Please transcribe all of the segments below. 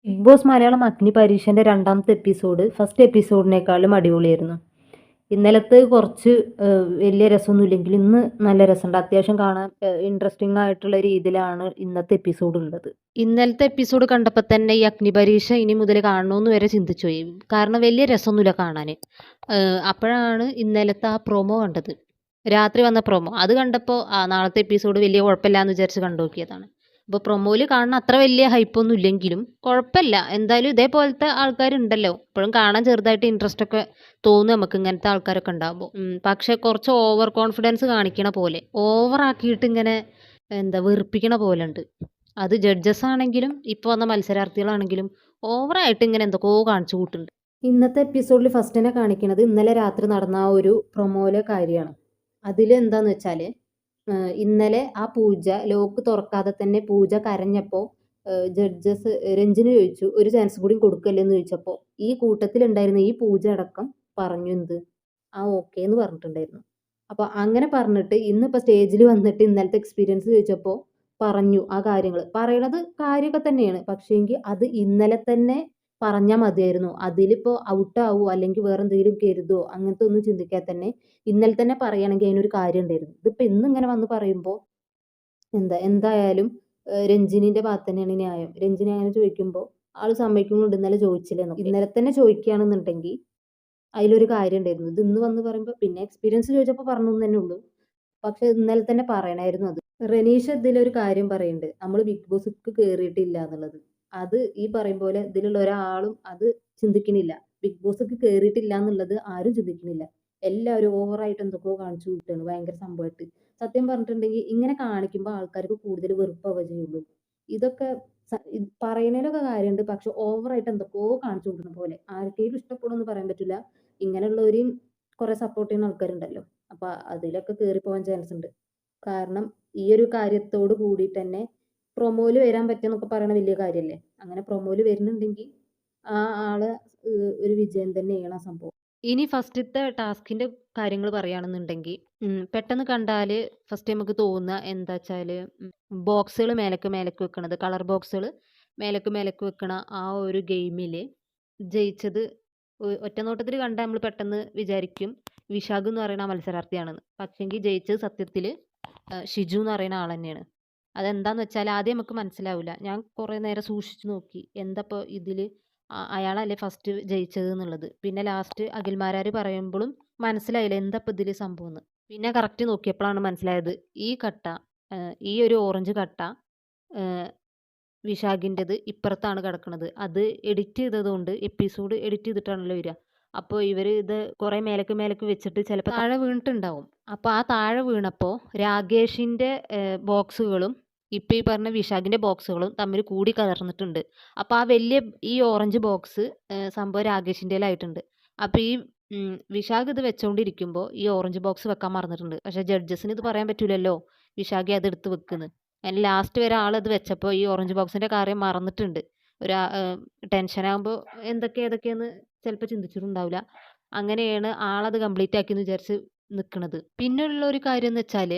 Big boss Malayalam അഗ്നി പരീക്ഷൻ്റെ രണ്ടാമത്തെ episode first എപ്പിസോഡിനേക്കാളും അടിപൊളിയായിരുന്നു. ഇന്നലത്തെ കുറച്ച് വലിയ രസമൊന്നുമില്ലെങ്കിലും ഇന്ന് നല്ല രസമുണ്ട്. അത്യാവശ്യം കാണാൻ ഇൻട്രസ്റ്റിംഗ് ആയിട്ടുള്ള രീതിയിലാണ് ഇന്നത്തെ എപ്പിസോഡ് ഉള്ളത്. ഇന്നലത്തെ എപ്പിസോഡ് കണ്ടപ്പോൾ തന്നെ ഈ അഗ്നി പരീക്ഷ ഇനി മുതൽ കാണണമെന്ന് വരെ ചിന്തിച്ചു പോയി. കാരണം വലിയ രസമൊന്നുമില്ല കാണാൻ. അപ്പോഴാണ് ഇന്നലത്തെ ആ പ്രൊമോ കണ്ടത്. രാത്രി വന്ന പ്രൊമോ അത് കണ്ടപ്പോൾ നാളത്തെ എപ്പിസോഡ് വലിയ കുഴപ്പമില്ലാന്ന് വിചാരിച്ച് കണ്ടു നോക്കിയതാണ്. അപ്പോൾ പ്രൊമോയിൽ കാണുന്ന അത്ര വലിയ ഹൈപ്പൊന്നും ഇല്ലെങ്കിലും കുഴപ്പമില്ല. എന്തായാലും ഇതേപോലത്തെ ആൾക്കാരുണ്ടല്ലോ. ഇപ്പോഴും കാണാൻ ചെറുതായിട്ട് ഇൻട്രസ്റ്റ് ഒക്കെ തോന്നും നമുക്ക് ഇങ്ങനത്തെ ആൾക്കാരൊക്കെ ഉണ്ടാകുമ്പോൾ. പക്ഷേ കുറച്ച് ഓവർ കോൺഫിഡൻസ് കാണിക്കണ പോലെ ഓവറാക്കിയിട്ട് ഇങ്ങനെ എന്താ വെറുപ്പിക്കണ പോലെ ഉണ്ട്. അത് ജഡ്ജസ് ആണെങ്കിലും ഇപ്പോൾ വന്ന മത്സരാർത്ഥികളാണെങ്കിലും ഓവറായിട്ട് ഇങ്ങനെ എന്തൊക്കെയോ കാണിച്ചു കൂട്ടുന്നുണ്ട്. ഇന്നത്തെ എപ്പിസോഡിൽ ഫസ്റ്റിനെ കാണിക്കുന്നത് ഇന്നലെ രാത്രി നടന്ന ആ ഒരു പ്രൊമോയിലെ കാര്യമാണ്. അതിൽ എന്താന്ന് വെച്ചാൽ ഇന്നലെ ആ പൂജ ലോക്ക് തുറക്കാതെ തന്നെ പൂജ കരഞ്ഞപ്പോൾ ജഡ്ജസ് രഞ്ജിന് ചോദിച്ചു ഒരു ചാൻസ് കൂടി കൊടുക്കല്ലേ എന്ന് ചോദിച്ചപ്പോൾ ഈ കൂട്ടത്തിലുണ്ടായിരുന്ന ഈ പൂജ അടക്കം പറഞ്ഞു എന്ത് ഓക്കെ എന്ന് പറഞ്ഞിട്ടുണ്ടായിരുന്നു. അപ്പോൾ അങ്ങനെ പറഞ്ഞിട്ട് ഇന്നിപ്പോൾ സ്റ്റേജിൽ വന്നിട്ട് ഇന്നലത്തെ എക്സ്പീരിയൻസ് ചോദിച്ചപ്പോൾ പറഞ്ഞു ആ കാര്യങ്ങൾ പറയണത് കാര്യമൊക്കെ തന്നെയാണ്. പക്ഷേങ്കിൽ അത് ഇന്നലെ തന്നെ പറഞ്ഞാൽ മതിയായിരുന്നു. അതിലിപ്പോൾ ഔട്ടാവോ അല്ലെങ്കിൽ വേറെ എന്തെങ്കിലും കരുതോ അങ്ങനത്തെ ഒന്നും ചിന്തിക്കാതെ തന്നെ ഇന്നലെ തന്നെ പറയുകയാണെങ്കിൽ അതിനൊരു കാര്യം ഉണ്ടായിരുന്നു. ഇതിപ്പോൾ ഇന്നിങ്ങനെ വന്ന് പറയുമ്പോൾ എന്തായാലും രഞ്ജിനിന്റെ ഭാഗത്ത് തന്നെയാണ് ന്യായം. രഞ്ജിനി അങ്ങനെ ചോദിക്കുമ്പോൾ ആള് സമ്മതിക്കുന്നുണ്ട് ഇന്നലെ ചോദിച്ചില്ലെന്നൊക്കെ. ഇന്നലെ തന്നെ ചോദിക്കുകയാണെന്നുണ്ടെങ്കിൽ അതിലൊരു കാര്യം ഉണ്ടായിരുന്നു. ഇത് ഇന്ന് വന്ന് പറയുമ്പോൾ പിന്നെ എക്സ്പീരിയൻസ് ചോദിച്ചപ്പോൾ പറഞ്ഞു എന്ന് തന്നെ ഉള്ളൂ. പക്ഷെ ഇന്നലെ തന്നെ പറയണമായിരുന്നു അത്. റെനീഷ ഇതിലൊരു കാര്യം പറയുന്നുണ്ട്. നമ്മൾ ബിഗ് ബോസ്ക്ക് കയറിയിട്ടില്ല എന്നുള്ളത്. അത് ഈ പറയും പോലെ ഇതിലുള്ള ഒരാളും അത് ചിന്തിക്കണില്ല. ബിഗ് ബോസ്ക്ക് കയറിയിട്ടില്ല എന്നുള്ളത് ആരും ചിന്തിക്കണില്ല. എല്ലാവരും ഓവറായിട്ട് എന്തൊക്കെയോ കാണിച്ചു കൂട്ടുകയാണ് ഭയങ്കര സംഭവമായിട്ട്. സത്യം പറഞ്ഞിട്ടുണ്ടെങ്കിൽ ഇങ്ങനെ കാണിക്കുമ്പോൾ ആൾക്കാർക്ക് കൂടുതൽ വെറുപ്പാവുക ചെയ്യുള്ളൂ. ഇതൊക്കെ പറയണതിലൊക്കെ കാര്യമുണ്ട്. പക്ഷെ ഓവറായിട്ട് എന്തൊക്കെയോ കാണിച്ചു കൂട്ടുന്ന പോലെ ആർക്കെങ്കിലും ഇഷ്ടപ്പെടുമെന്ന് പറയാൻ പറ്റില്ല. ഇങ്ങനെയുള്ളവരെയും കുറെ സപ്പോർട്ട് ചെയ്യുന്ന ആൾക്കാരുണ്ടല്ലോ. അപ്പൊ അതിലൊക്കെ കയറിപ്പോവാൻ ചാൻസ് ഉണ്ട്. കാരണം ഈ ഒരു കാര്യത്തോട് കൂടിയിട്ട് തന്നെ പ്രൊമോയിൽ വരാൻ പറ്റുമെന്നൊക്കെ പറയണ വലിയ കാര്യമല്ലേ. അങ്ങനെ പ്രൊമോയിൽ വരുന്നുണ്ടെങ്കിൽ ആ ആള് ഒരു വിജയം തന്നെയാണ് ആ സംഭവം. ഇനി ഫസ്റ്റത്തെ ടാസ്കിന്റെ കാര്യങ്ങൾ പറയുകയാണെന്നുണ്ടെങ്കിൽ പെട്ടെന്ന് കണ്ടാൽ ഫസ്റ്റ് നമുക്ക് തോന്നുക എന്താ വെച്ചാൽ ബോക്സുകൾ മേലക്ക് മേലക്ക് വെക്കണത് കളർ ബോക്സുകൾ മേലക്ക് മേലക്ക് വെക്കണ ആ ഒരു ഗെയിമിൽ ജയിച്ചത് ഒറ്റ നോട്ടത്തിൽ കണ്ടാൽ നമ്മൾ പെട്ടെന്ന് വിചാരിക്കും വിശാഖ് എന്ന് പറയുന്ന മത്സരാർത്ഥിയാണെന്ന്. പക്ഷെങ്കിൽ ജയിച്ചത് സത്യത്തിൽ ഷിജു എന്ന് പറയുന്ന ആൾ തന്നെയാണ്. അതെന്താന്ന് വെച്ചാൽ ആദ്യം നമുക്ക് മനസ്സിലാവില്ല. ഞാൻ കുറേ നേരം സൂക്ഷിച്ചു നോക്കി എന്താപ്പോൾ ഇതിൽ അയാളല്ലേ ഫസ്റ്റ് ജയിച്ചത് എന്നുള്ളത്. പിന്നെ ലാസ്റ്റ് അഖിൽമാരാർ പറയുമ്പോഴും മനസ്സിലായില്ല എന്താപ്പോൾ ഇതിൽ സംഭവം എന്ന്. പിന്നെ കറക്റ്റ് നോക്കിയപ്പോഴാണ് മനസ്സിലായത് ഈ കട്ട ഈ ഒരു ഓറഞ്ച് കട്ട വിശാഖിൻ്റെത് ഇപ്പുറത്താണ് കിടക്കുന്നത്. അത് എഡിറ്റ് ചെയ്തതുകൊണ്ട് എപ്പിസോഡ് എഡിറ്റ് ചെയ്തിട്ടാണല്ലോ വരിക. അപ്പോൾ ഇവർ ഇത് കുറേ മേലക്ക് മേലക്ക് വെച്ചിട്ട് ചിലപ്പോൾ താഴെ വീണിട്ടുണ്ടാവും. അപ്പോൾ ആ താഴെ വീണപ്പോൾ രാകേഷിൻ്റെ ബോക്സുകളും ഇപ്പോൾ ഈ പറഞ്ഞ വിശാഖിൻ്റെ ബോക്സുകളും തമ്മിൽ കൂടി കലർന്നിട്ടുണ്ട്. അപ്പോൾ ആ വലിയ ഈ ഓറഞ്ച് ബോക്സ് സംഭവം രാകേഷിൻ്റെയിലായിട്ടുണ്ട്. അപ്പോൾ ഈ വിശാഖ് ഇത് വെച്ചുകൊണ്ടിരിക്കുമ്പോൾ ഈ ഓറഞ്ച് ബോക്സ് വെക്കാൻ മറന്നിട്ടുണ്ട്. പക്ഷേ ജഡ്ജസിന് ഇത് പറയാൻ പറ്റില്ലല്ലോ വിശാഖെ അത് എടുത്ത് വെക്കുന്നത്. അതിന് ലാസ്റ്റ് വരെ ആളത് വെച്ചപ്പോൾ ഈ ഓറഞ്ച് ബോക്സിൻ്റെ കാര്യം മറന്നിട്ടുണ്ട്. ഒരു ടെൻഷനാകുമ്പോൾ ഏതൊക്കെയെന്ന് ചിലപ്പോൾ ചിന്തിച്ചിട്ടുണ്ടാവില്ല. അങ്ങനെയാണ് ആളത് കംപ്ലീറ്റ് ആക്കിയെന്ന് വിചാരിച്ച് നിൽക്കുന്നത്. പിന്നെയുള്ള ഒരു കാര്യം എന്ന് വെച്ചാൽ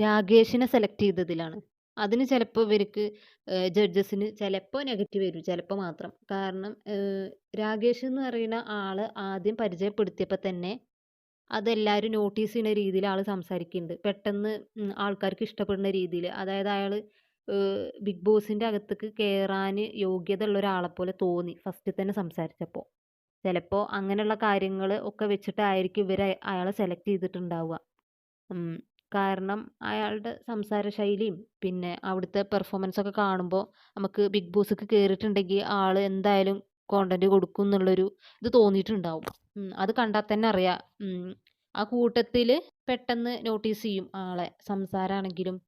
രാകേഷിനെ സെലക്ട് ചെയ്തതിലാണ്. അതിന് ചിലപ്പോൾ ഇവർക്ക് ജഡ്ജസിന് ചിലപ്പോൾ നെഗറ്റീവ് വരും, ചിലപ്പോൾ മാത്രം. കാരണം രാകേഷ് എന്ന് പറയുന്ന ആൾ ആദ്യം പരിചയപ്പെടുത്തിയപ്പോൾ തന്നെ അതെല്ലാവരും നോട്ടീസ് ചെയ്യുന്ന രീതിയിൽ ആൾ സംസാരിക്കുന്നുണ്ട്. പെട്ടെന്ന് ആൾക്കാർക്ക് ഇഷ്ടപ്പെടുന്ന രീതിയിൽ. അതായത് അയാൾ ബിഗ് ബോസിൻ്റെ അകത്തേക്ക് കയറാൻ യോഗ്യത ഉള്ള ഒരാളെ പോലെ തോന്നി ഫസ്റ്റ് തന്നെ സംസാരിച്ചപ്പോൾ. ചിലപ്പോൾ അങ്ങനെയുള്ള കാര്യങ്ങൾ ഒക്കെ വെച്ചിട്ടായിരിക്കും ഇവർ അയാളെ സെലക്ട് ചെയ്തിട്ടുണ്ടാവുക. കാരണം അയാളുടെ സംസാര ശൈലിയും പിന്നെ അവിടുത്തെ പെർഫോമൻസൊക്കെ കാണുമ്പോൾ നമുക്ക് ബിഗ് ബോസ്ക്ക് കയറിയിട്ടുണ്ടെങ്കിൽ ആൾ എന്തായാലും കോണ്ടന്റ് കൊടുക്കും എന്നുള്ളൊരു ഇത് തോന്നിയിട്ടുണ്ടാവും. അത് കണ്ടാൽ തന്നെ അറിയാം. ആ കൂട്ടത്തിൽ പെട്ടെന്ന് നോട്ടീസ് ചെയ്യും ആളെ സംസാരമാണെങ്കിലും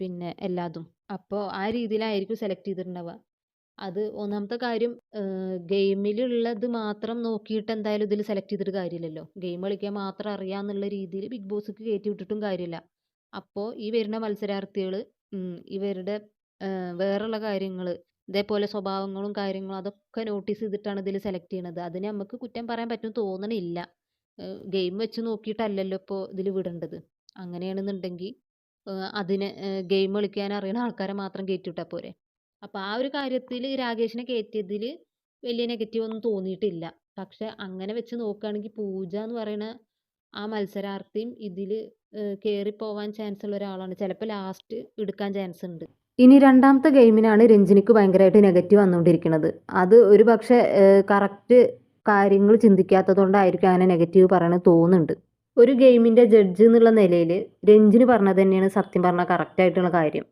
പിന്നെ എല്ലാതും. അപ്പോൾ ആ രീതിയിലായിരിക്കും സെലക്ട് ചെയ്തിട്ടുണ്ടാവുക. അത് ഒന്നാമത്തെ കാര്യം ഗെയിമിലുള്ളത് മാത്രം നോക്കിയിട്ട് എന്തായാലും ഇതിൽ സെലക്ട് ചെയ്തിട്ട് കാര്യമില്ലല്ലോ. ഗെയിം കളിക്കാൻ മാത്രം അറിയാമെന്നുള്ള രീതിയിൽ ബിഗ് ബോസ്ക്ക് കയറ്റി വിട്ടിട്ടും കാര്യമില്ല. അപ്പോൾ ഈ വരുന്ന മത്സരാർത്ഥികൾ ഇവരുടെ വേറെയുള്ള കാര്യങ്ങൾ ഇതേപോലെ സ്വഭാവങ്ങളും കാര്യങ്ങളും അതൊക്കെ നോട്ടീസ് ചെയ്തിട്ടാണ് ഇതിൽ സെലക്ട് ചെയ്യണത്. അതിന് നമുക്ക് കുറ്റം പറയാൻ പറ്റും തോന്നണില്ല. ഗെയിം വെച്ച് നോക്കിയിട്ടല്ലല്ലോ ഇപ്പോൾ ഇതിൽ വിടേണ്ടത്. അങ്ങനെയാണെന്നുണ്ടെങ്കിൽ അതിന് ഗെയിം കളിക്കാൻ അറിയുന്ന ആൾക്കാരെ മാത്രം കയറ്റി വിട്ടാൽ പോരെ. അപ്പോൾ ആ ഒരു കാര്യത്തിൽ രാകേഷിനെ കയറ്റിയതിൽ വലിയ നെഗറ്റീവ് ഒന്നും തോന്നിയിട്ടില്ല. പക്ഷെ അങ്ങനെ വെച്ച് നോക്കുകയാണെങ്കിൽ പൂജ എന്ന് പറയുന്ന ആ മത്സരാർത്ഥിയും ഇതിൽ കയറിപ്പോവാൻ ചാൻസ് ഉള്ള ഒരാളാണ്. ചിലപ്പോൾ ലാസ്റ്റ് എടുക്കാൻ ചാൻസ് ഉണ്ട്. ഇനി രണ്ടാമത്തെ ഗെയിമിനാണ് രഞ്ജിനിക്ക് ഭയങ്കരമായിട്ട് നെഗറ്റീവ് വന്നുകൊണ്ടിരിക്കുന്നത്. അത് ഒരു പക്ഷേ കറക്റ്റ് കാര്യങ്ങൾ ചിന്തിക്കാത്തതുകൊണ്ടായിരിക്കും അങ്ങനെ നെഗറ്റീവ് പറയണത് തോന്നുന്നുണ്ട്. ഒരു ഗെയിമിൻ്റെ ജഡ്ജ് എന്നുള്ള നിലയിൽ രഞ്ജിനി പറഞ്ഞത് തന്നെയാണ് സത്യം പറഞ്ഞാൽ കറക്റ്റായിട്ടുള്ള കാര്യം.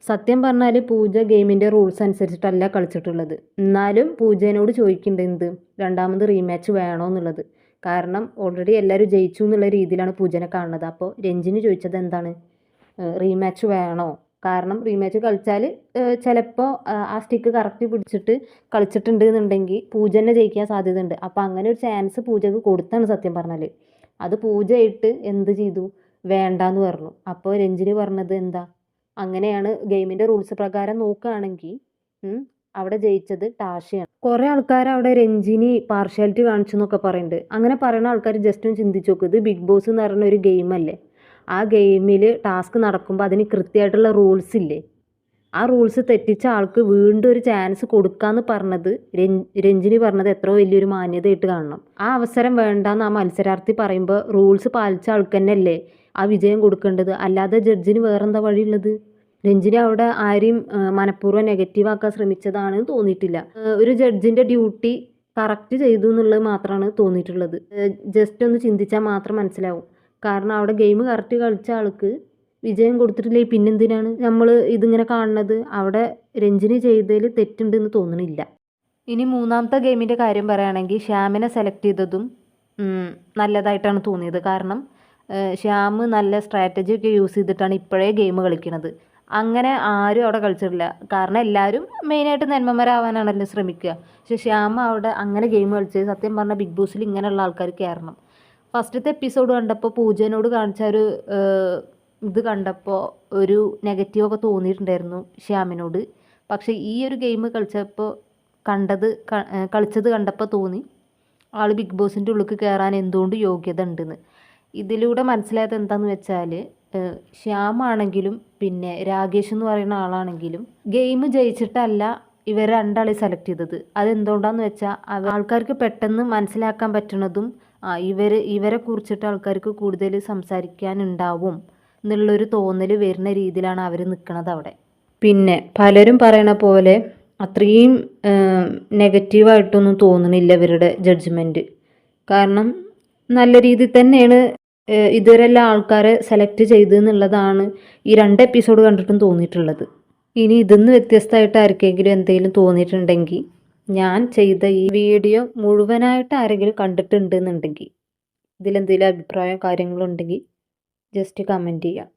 സത്യം പറഞ്ഞാൽ പൂജ ഗെയിമിൻ്റെ റൂൾസ് അനുസരിച്ചിട്ടല്ല കളിച്ചിട്ടുള്ളത്. എന്നാലും പൂജേനോട് ചോദിക്കുന്നുണ്ട് എന്ത് രണ്ടാമത് റീമാച്ച് വേണോ എന്നുള്ളത്. കാരണം ഓൾറെഡി എല്ലാവരും ജയിച്ചു എന്നുള്ള രീതിയിലാണ് പൂജനെ കാണുന്നത്. അപ്പോൾ രഞ്ജിനി ചോദിച്ചത് എന്താണ്, റീമാച്ച് വേണോ? കാരണം റീമാച്ച് കളിച്ചാൽ ചിലപ്പോൾ ആ സ്റ്റിക്ക് കറക്റ്റ് പിടിച്ചിട്ട് കളിച്ചിട്ടുണ്ട് എന്നുണ്ടെങ്കിൽ പൂജ തന്നെ ജയിക്കാൻ സാധ്യതയുണ്ട്. അപ്പോൾ അങ്ങനെ ഒരു ചാൻസ് പൂജക്ക് കൊടുത്താണ് സത്യം പറഞ്ഞാൽ. അത് പൂജയിട്ട് എന്ത് ചെയ്തു, വേണ്ടാന്ന് പറഞ്ഞു. അപ്പോൾ രഞ്ജിനി പറഞ്ഞത് എന്താ, അങ്ങനെയാണ് ഗെയിമിൻ്റെ റൂൾസ് പ്രകാരം നോക്കുകയാണെങ്കിൽ അവിടെ ജയിച്ചത് ടാഷയാണ്. കുറേ ആൾക്കാർ അവിടെ രഞ്ജിനി പാർഷ്യാലിറ്റി കാണിച്ചു എന്നൊക്കെ പറയുന്നുണ്ട്. അങ്ങനെ പറയുന്ന ആൾക്കാർ ജസ്റ്റ് ഒന്ന് ചിന്തിച്ച് നോക്ക്. ഇത് ബിഗ് ബോസ് എന്ന് പറയുന്ന ഒരു ഗെയിമല്ലേ. ആ ഗെയിമിൽ ടാസ്ക് നടക്കുമ്പോൾ അതിന് കൃത്യമായിട്ടുള്ള റൂൾസ് ഇല്ലേ. ആ റൂൾസ് തെറ്റിച്ച ആൾക്ക് വീണ്ടും ഒരു ചാൻസ് കൊടുക്കാന്ന് പറഞ്ഞത് രഞ്ജിനി പറഞ്ഞത് എത്രയോ വലിയൊരു മാന്യതയായിട്ട് കാണണം. ആ അവസരം വേണ്ടാന്ന് ആ മത്സരാർത്ഥി പറയുമ്പോൾ റൂൾസ് പാലിച്ച ആൾക്ക് തന്നെയല്ലേ ആ വിജയം കൊടുക്കേണ്ടത്. അല്ലാതെ ജഡ്ജിന് വേറെന്താ വഴിയുള്ളത്? രഞ്ജിനി അവിടെ ആരെയും മനഃപൂർവ്വം നെഗറ്റീവാക്കാൻ ശ്രമിച്ചതാണ് തോന്നിയിട്ടില്ല. ഒരു ജഡ്ജിൻ്റെ ഡ്യൂട്ടി കറക്റ്റ് ചെയ്തു എന്നുള്ളത് മാത്രമാണ് തോന്നിയിട്ടുള്ളത്. ജസ്റ്റ് ഒന്ന് ചിന്തിച്ചാൽ മാത്രം മനസ്സിലാവും. കാരണം അവിടെ ഗെയിം കറക്റ്റ് കളിച്ച ആൾക്ക് വിജയം കൊടുത്തിട്ടില്ലേ പിന്നെന്തിനാണ് നമ്മൾ ഇതിങ്ങനെ കാണുന്നത്? അവിടെ രഞ്ജിനി ചെയ്തതിൽ തെറ്റുണ്ടെന്ന് തോന്നണില്ല. ഇനി മൂന്നാമത്തെ ഗെയിമിൻ്റെ കാര്യം പറയുകയാണെങ്കിൽ ശ്യാമിനെ സെലക്ട് ചെയ്തതും നല്ലതായിട്ടാണ് തോന്നിയത്. കാരണം ശ്യാം നല്ല സ്ട്രാറ്റജി ഒക്കെ യൂസ് ചെയ്തിട്ടാണ് ഇപ്പോഴേ ഗെയിം കളിക്കുന്നത്. അങ്ങനെ ആരും അവിടെ കളിച്ചിട്ടില്ല. കാരണം എല്ലാവരും മെയിനായിട്ട് നന്മമാരാവാനാണല്ലോ ശ്രമിക്കുക. പക്ഷെ ശ്യാം അവിടെ അങ്ങനെ ഗെയിം കളിച്ചത് സത്യം പറഞ്ഞാൽ ബിഗ് ബോസിൽ ഇങ്ങനെയുള്ള ആൾക്കാർ കയറണം. ഫസ്റ്റത്തെ എപ്പിസോഡ് കണ്ടപ്പോൾ പൂജനോട് കാണിച്ച ഒരു ഇത് കണ്ടപ്പോൾ ഒരു നെഗറ്റീവൊക്കെ തോന്നിയിട്ടുണ്ടായിരുന്നു ശ്യാമിനോട്. പക്ഷേ ഈ ഒരു ഗെയിം കളിച്ചപ്പോൾ കളിച്ചത് കണ്ടപ്പോൾ തോന്നി ആൾ ബിഗ് ബോസിൻ്റെ ഉള്ളിൽ കയറാൻ എന്തുകൊണ്ട് യോഗ്യത ഉണ്ടെന്ന്. ഇതിലൂടെ മനസ്സിലായത് എന്താണെന്ന് വെച്ചാൽ ശ്യാമാണെങ്കിലും പിന്നെ രാകേഷ് എന്ന് പറയുന്ന ആളാണെങ്കിലും ഗെയിം ജയിച്ചിട്ടല്ല ഇവർ രണ്ടാളെ സെലക്ട് ചെയ്തത്. അതെന്തുകൊണ്ടാന്ന് വെച്ചാൽ ആൾക്കാർക്ക് പെട്ടെന്ന് മനസ്സിലാക്കാൻ പറ്റുന്നതും ഇവരെ കുറിച്ചിട്ട് ആൾക്കാർക്ക് കൂടുതൽ സംസാരിക്കാനുണ്ടാവും എന്നുള്ളൊരു തോന്നൽ വരുന്ന രീതിയിലാണ് അവർ നിൽക്കുന്നത് അവിടെ. പിന്നെ പലരും പറയണ പോലെ അത്രയും നെഗറ്റീവായിട്ടൊന്നും തോന്നുന്നില്ല ഇവരുടെ ജഡ്ജ്മെൻറ്റ്. കാരണം നല്ല രീതിയിൽ തന്നെയാണ് ഇതുവരെല്ലാം ആൾക്കാരെ സെലക്ട് ചെയ്തെന്നുള്ളതാണ് ഈ 2 എപ്പിസോഡ് കണ്ടിട്ടും തോന്നിയിട്ടുള്ളത്. ഇനി ഇതിന്ന് വ്യത്യസ്തമായിട്ട് ആർക്കെങ്കിലും എന്തെങ്കിലും തോന്നിയിട്ടുണ്ടെങ്കിൽ ഞാൻ ചെയ്ത ഈ വീഡിയോ മുഴുവനായിട്ട് ആരെങ്കിലും കണ്ടിട്ടുണ്ടെന്നുണ്ടെങ്കിൽ ഇതിലെന്തെങ്കിലും അഭിപ്രായം കാര്യങ്ങളുണ്ടെങ്കിൽ ജസ്റ്റ് കമൻറ്റ് ചെയ്യാം.